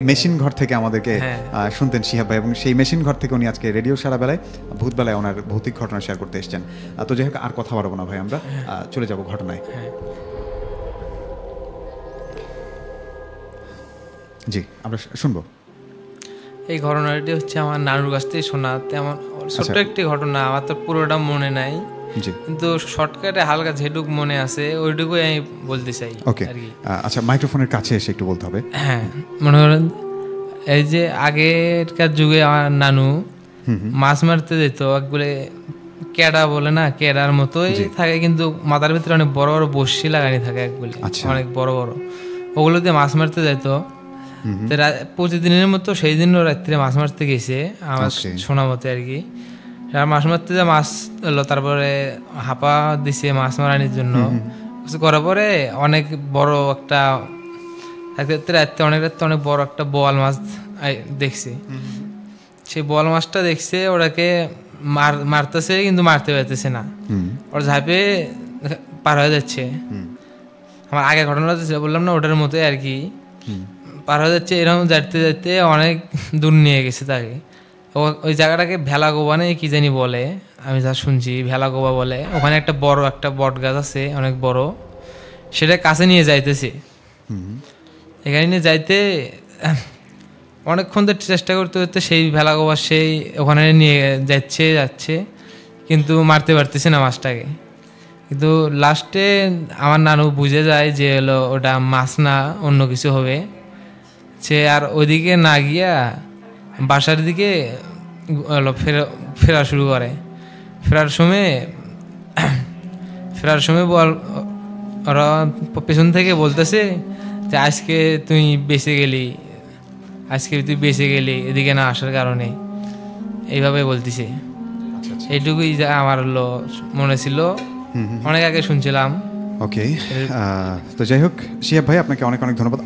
Machine ঘর থেকে আমাদেরকে শুনতেন শিহাব ভাই, এবং সেই মেশিন ঘর থেকে উনি আজকে রেডিও সারা বেলায় ভূত বেলায় ওনার ভৌতিক ঘটনা শেয়ার করতে এসেছেন। তো যাই হোক, আর কথা বাড়াবো না ভাই, আমরা চলে যাব ঘটনায়। জি, আমরা শুনবো। এই ঘটনাটি হচ্ছে আমার নানুর কাছ থেকে শোনা। তেমন ছোট্ট একটি ঘটনা, আমার তো পুরোটা মনে নাই, কিন্তু শর্টকাটে হালকা যেটুকু মনে আছে ওইটুকুই আমি বলতে চাই। ওকে, আচ্ছা, মাইক্রোফোনের কাছে এসে একটু বলতে হবে। হ্যাঁ, মনে করেন এই যে আগেরকার যুগে আমার নানু মাছ মারতে যেত, একবারে ক্যাডা বলে না, ক্যাডার মতোই থাকে, কিন্তু মাথার ভিতরে অনেক বড় বড় বড়শি লাগানি থাকে একবারে, অনেক বড় বড়, ওগুলো দিয়ে মাছ মারতে যেত। প্রতিদিনের মতো সেই দিনও রাত্রে মাছ মারতে গেছে আমার শোনা মতে আর কি। মাছ মারতে যা মাছ এলো, তারপরে হাঁপা দিছে মাছ মারানির জন্য। করার পরে অনেক বড় একটা রাত্রে অনেক বড় একটা বোয়াল মাছ দেখছে। সেই বোয়াল মাছটা দেখছে, ওটাকে মারতেছে কিন্তু মারতে পারতেছে না, ওর ঝাঁপে পার হয়ে যাচ্ছে। আমার আগের ঘটনাটা বললাম না, ওটার মতোই আর কি, পার হয়ে যাচ্ছে। এরকম যাইতে যাইতে অনেক দূর নিয়ে গেছে তাকে। ওই জায়গাটাকে ভেলাগোবা নেই কি জানি বলে, আমি যা শুনছি ভেলাগোবা বলে। ওখানে একটা বড় একটা বট গাছ আছে, অনেক বড়, সেটা কাছে নিয়ে যাইতেছে। এখানে নিয়ে যাইতে অনেকক্ষণ চেষ্টা করতে করতে সেই ভেলাগোবা সেই ওখানে নিয়ে যাচ্ছে, কিন্তু মারতে পারতেছে না মাছটাকে। কিন্তু লাস্টে আমার নানু বুঝে যায় যে হলো ওটা মাছ না, অন্য কিছু হবে। সে আর ওইদিকে না গিয়া বাসার দিকে ফেরা শুরু করে। ফেরার সময় ওরা পেছন থেকে বলতেছে যে আজকে তুই বেঁচে গেলি এদিকে না আসার কারণে, এইভাবে বলতেছে। এইটুকুই আমার মনে ছিল, অনেক আগে শুনছিলাম। ওকে, তো যাই হোক শিহাব ভাই, আপনাকে অনেক অনেক ধন্যবাদ।